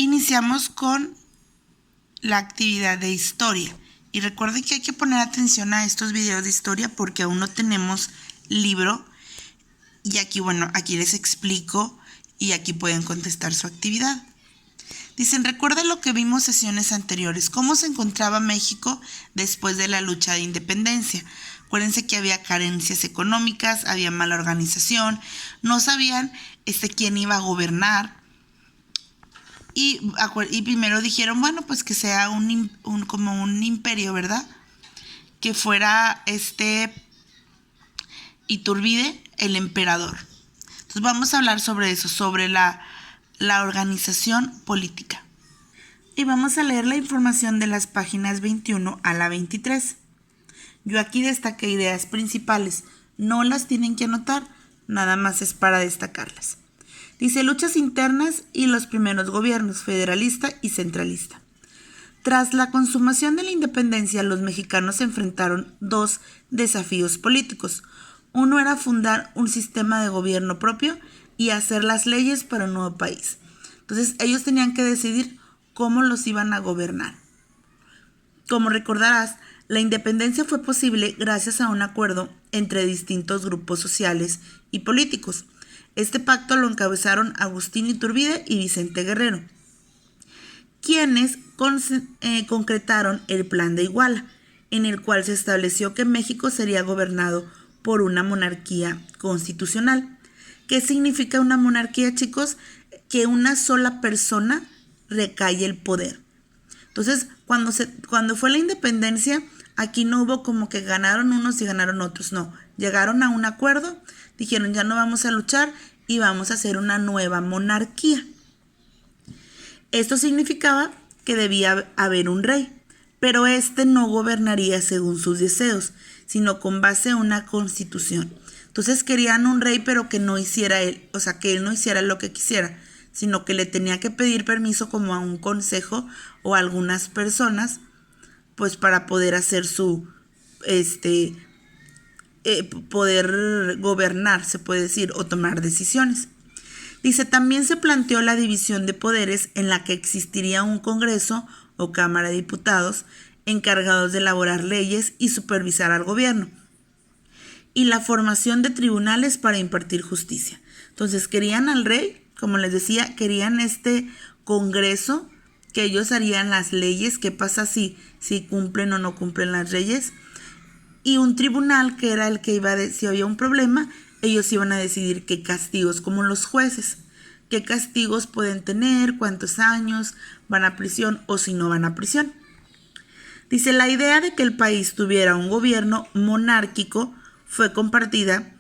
Iniciamos con la actividad de historia. Y recuerden que hay que poner atención a estos videos de historia porque aún no tenemos libro. Y aquí les explico y aquí pueden contestar su actividad. Dicen, recuerda lo que vimos sesiones anteriores. ¿Cómo se encontraba México después de la lucha de independencia? Acuérdense que había carencias económicas, había mala organización, no sabían quién iba a gobernar. Y primero dijeron, bueno, pues que sea como un imperio, ¿verdad? Que fuera Iturbide el emperador. Entonces vamos a hablar sobre eso, sobre la organización política. Y vamos a leer la información de las páginas 21 a la 23. Yo aquí destaqué ideas principales. No las tienen que anotar, nada más es para destacarlas. Dice, luchas internas y los primeros gobiernos, federalista y centralista. Tras la consumación de la independencia, los mexicanos enfrentaron dos desafíos políticos. Uno era fundar un sistema de gobierno propio y hacer las leyes para un nuevo país. Entonces, ellos tenían que decidir cómo los iban a gobernar. Como recordarás, la independencia fue posible gracias a un acuerdo entre distintos grupos sociales y políticos. Este pacto lo encabezaron Agustín Iturbide y Vicente Guerrero, quienes concretaron el Plan de Iguala, en el cual se estableció que México sería gobernado por una monarquía constitucional. ¿Qué significa una monarquía, chicos? Que una sola persona recae el poder. Entonces, cuando fue la independencia, aquí no hubo como que ganaron unos y ganaron otros, no. Llegaron a un acuerdo, dijeron ya no vamos a luchar y vamos a hacer una nueva monarquía. Esto significaba que debía haber un rey, pero no gobernaría según sus deseos, sino con base a una constitución. Entonces querían un rey, pero que no hiciera él, que él no hiciera lo que quisiera, sino que le tenía que pedir permiso como a un consejo o a algunas personas, pues para poder hacer poder gobernar, se puede decir, o tomar decisiones. Dice, también se planteó la división de poderes en la que existiría un Congreso o Cámara de Diputados encargados de elaborar leyes y supervisar al gobierno, y la formación de tribunales para impartir justicia. Entonces querían al rey, como les decía, querían Congreso, que ellos harían las leyes, qué pasa si cumplen o no cumplen las leyes, y un tribunal que era el que iba a si había un problema, ellos iban a decidir qué castigos, como los jueces, qué castigos pueden tener, cuántos años van a prisión o si no van a prisión. Dice, la idea de que el país tuviera un gobierno monárquico fue compartida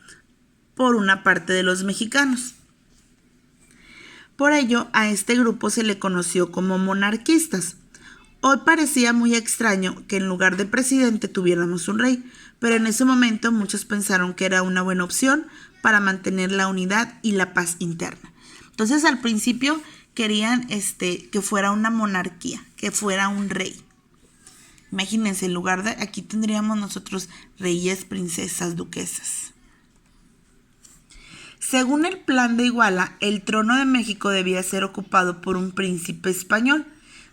por una parte de los mexicanos. Por ello, a este grupo se le conoció como monarquistas. Hoy parecía muy extraño que en lugar de presidente tuviéramos un rey, pero en ese momento muchos pensaron que era una buena opción para mantener la unidad y la paz interna. Entonces, al principio querían que fuera una monarquía, que fuera un rey. Imagínense, en lugar de aquí tendríamos nosotros reyes, princesas, duquesas. Según el Plan de Iguala, el trono de México debía ser ocupado por un príncipe español.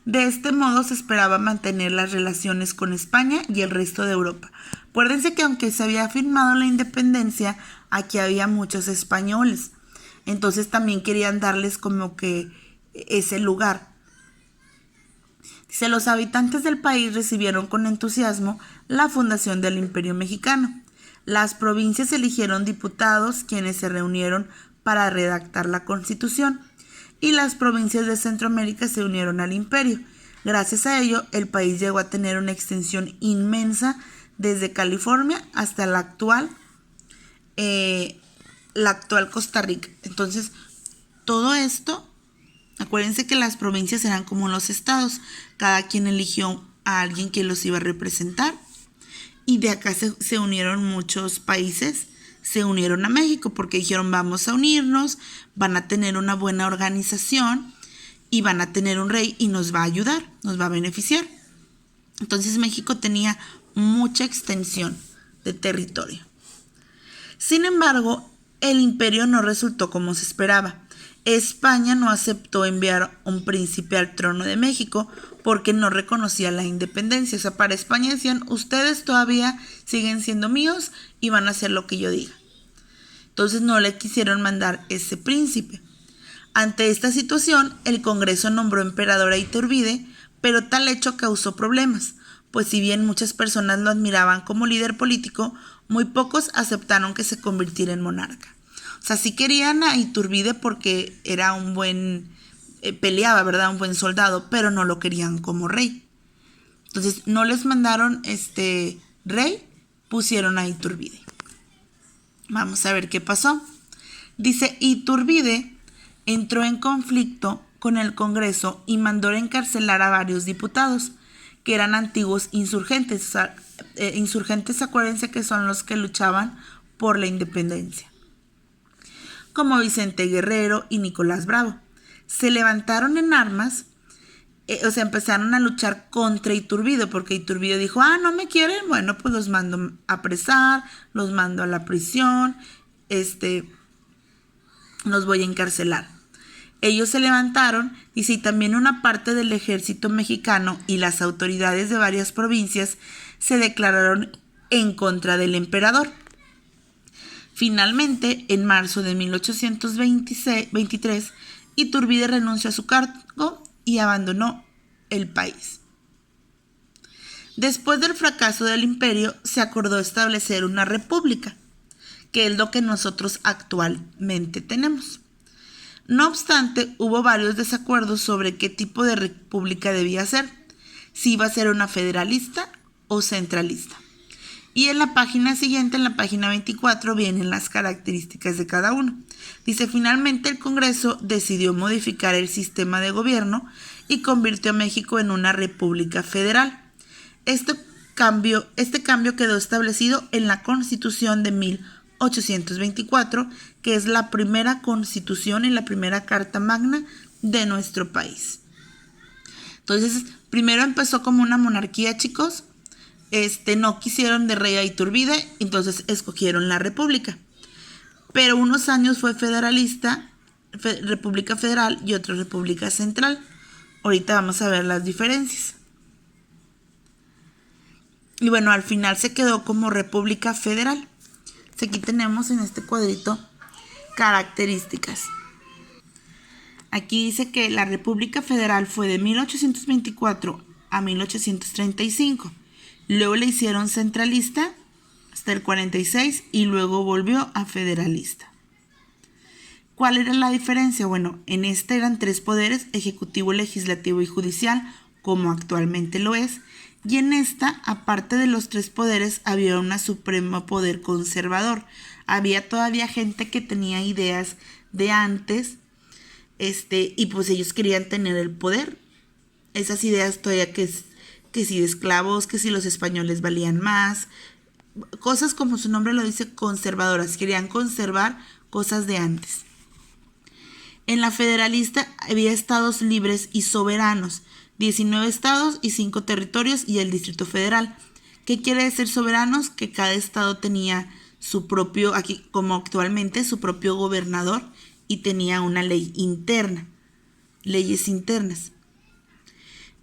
De este modo se esperaba mantener las relaciones con España y el resto de Europa. Acuérdense que aunque se había firmado la independencia, aquí había muchos españoles. Entonces también querían darles como que ese lugar. Dice, los habitantes del país recibieron con entusiasmo la fundación del Imperio Mexicano. Las provincias eligieron diputados, quienes se reunieron para redactar la Constitución, y las provincias de Centroamérica se unieron al imperio. Gracias a ello, el país llegó a tener una extensión inmensa desde California hasta la actual Costa Rica. Entonces, todo esto, acuérdense que las provincias eran como los estados. Cada quien eligió a alguien que los iba a representar. Y de acá se unieron muchos países, se unieron a México porque dijeron vamos a unirnos, van a tener una buena organización y van a tener un rey y nos va a ayudar, nos va a beneficiar. Entonces México tenía mucha extensión de territorio. Sin embargo, el imperio no resultó como se esperaba. España no aceptó enviar un príncipe al trono de México porque no reconocía la independencia. O sea, para España decían, ustedes todavía siguen siendo míos y van a hacer lo que yo diga. Entonces no le quisieron mandar ese príncipe. Ante esta situación, el Congreso nombró emperador a Iturbide, pero tal hecho causó problemas, pues si bien muchas personas lo admiraban como líder político, muy pocos aceptaron que se convirtiera en monarca. O sea, sí querían a Iturbide porque era un buen, peleaba, ¿verdad? Un buen soldado, pero no lo querían como rey. Entonces no les mandaron rey, pusieron a Iturbide. Vamos a ver qué pasó. Dice, Iturbide entró en conflicto con el Congreso y mandó encarcelar a varios diputados que eran antiguos insurgentes. O sea, insurgentes, acuérdense que son los que luchaban por la independencia, como Vicente Guerrero y Nicolás Bravo. Se levantaron en armas, empezaron a luchar contra Iturbide, porque Iturbide dijo, no me quieren, bueno, pues los mando a apresar, los mando a la prisión, los voy a encarcelar. Ellos se levantaron, dice, y también una parte del ejército mexicano y las autoridades de varias provincias se declararon en contra del emperador. Finalmente, en marzo de 1823, Iturbide renunció a su cargo y abandonó el país. Después del fracaso del imperio, se acordó establecer una república, que es lo que nosotros actualmente tenemos. No obstante, hubo varios desacuerdos sobre qué tipo de república debía ser, si iba a ser una federalista o centralista. Y en la página siguiente, en la página 24, vienen las características de cada uno. Dice, finalmente el Congreso decidió modificar el sistema de gobierno y convirtió a México en una república federal. Este cambio quedó establecido en la Constitución de 1824, que es la primera constitución y la primera carta magna de nuestro país. Entonces, primero empezó como una monarquía, chicos. No quisieron de rey a Iturbide, entonces escogieron la república. Pero unos años fue federalista, república federal, y otra república central. Ahorita vamos a ver las diferencias. Y bueno, al final se quedó como república federal. Aquí tenemos en este cuadrito características. Aquí dice que la República Federal fue de 1824 a 1835. Luego le hicieron centralista hasta el 46 y luego volvió a federalista. ¿Cuál era la diferencia? Bueno, en esta eran 3 poderes, ejecutivo, legislativo y judicial, como actualmente lo es. Y en esta, aparte de los 3 poderes, había un supremo poder conservador. Había todavía gente que tenía ideas de antes, y pues ellos querían tener el poder. Esas ideas todavía que si de esclavos, que si los españoles valían más, cosas como su nombre lo dice, conservadoras. Querían conservar cosas de antes. En la federalista había estados libres y soberanos, 19 estados y 5 territorios y el Distrito Federal. ¿Qué quiere decir soberanos? Que cada estado tenía su propio, aquí como actualmente, su propio gobernador y tenía una ley interna, leyes internas.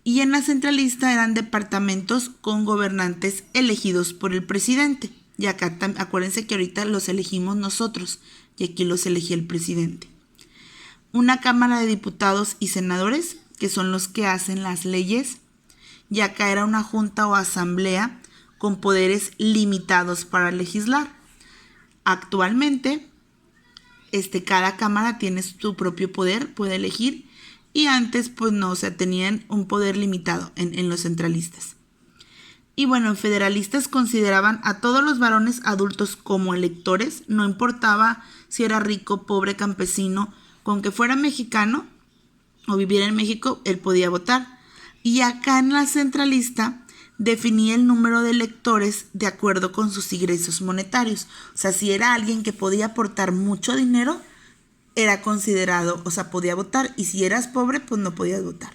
Y en la centralista eran departamentos con gobernantes elegidos por el presidente. Y acá acuérdense que ahorita los elegimos nosotros y aquí los elegía el presidente. Una cámara de diputados y senadores, que son los que hacen las leyes, y acá era una junta o asamblea con poderes limitados para legislar. Actualmente, cada cámara tiene su propio poder, puede elegir, y antes pues no, o sea, tenían un poder limitado en los centralistas. Y bueno, en federalistas consideraban a todos los varones adultos como electores, no importaba si era rico, pobre, campesino, con que fuera mexicano o viviera en México, él podía votar. Y acá en la centralista definía el número de electores de acuerdo con sus ingresos monetarios. O sea, si era alguien que podía aportar mucho dinero, era considerado, o sea, podía votar. Y si eras pobre, pues no podías votar.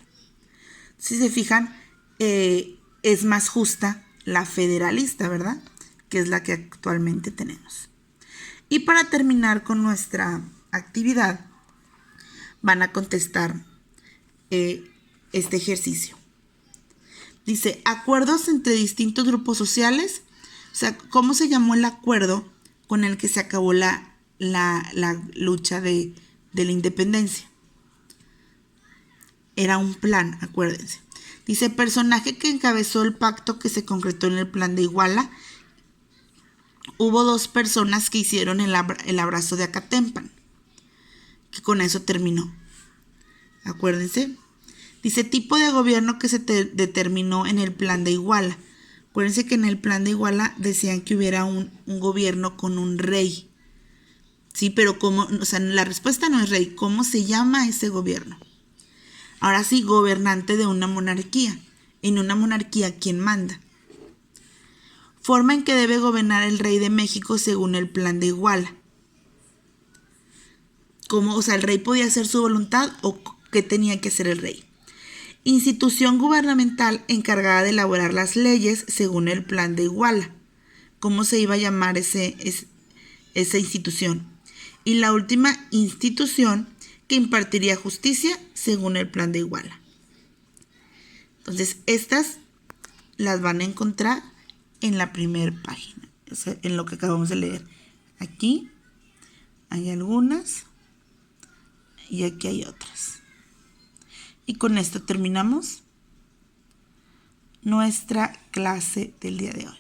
Si se fijan, es más justa la federalista, ¿verdad? Que es la que actualmente tenemos. Y para terminar con nuestra actividad, van a contestar este ejercicio. Dice, acuerdos entre distintos grupos sociales. O sea, ¿cómo se llamó el acuerdo con el que se acabó la lucha de la independencia? Era un plan, acuérdense. Dice, personaje que encabezó el pacto que se concretó en el plan de Iguala. Hubo 2 personas que hicieron el abrazo de Acatempan, que con eso terminó. Acuérdense. Dice, tipo de gobierno que se determinó en el plan de Iguala. Acuérdense que en el plan de Iguala decían que hubiera un gobierno con un rey. Sí, pero ¿cómo? O sea, la respuesta no es rey. ¿Cómo se llama ese gobierno? Ahora sí, gobernante de una monarquía. En una monarquía, ¿quién manda? Forma en que debe gobernar el rey de México según el plan de Iguala. ¿Cómo? O sea, ¿el rey podía hacer su voluntad o qué tenía que hacer el rey? Institución gubernamental encargada de elaborar las leyes según el plan de Iguala. ¿Cómo se iba a llamar esa institución? Y la última, institución que impartiría justicia según el plan de Iguala. Entonces, estas las van a encontrar en la primera página, o sea, en lo que acabamos de leer. Aquí hay algunas y aquí hay otras. Y con esto terminamos nuestra clase del día de hoy.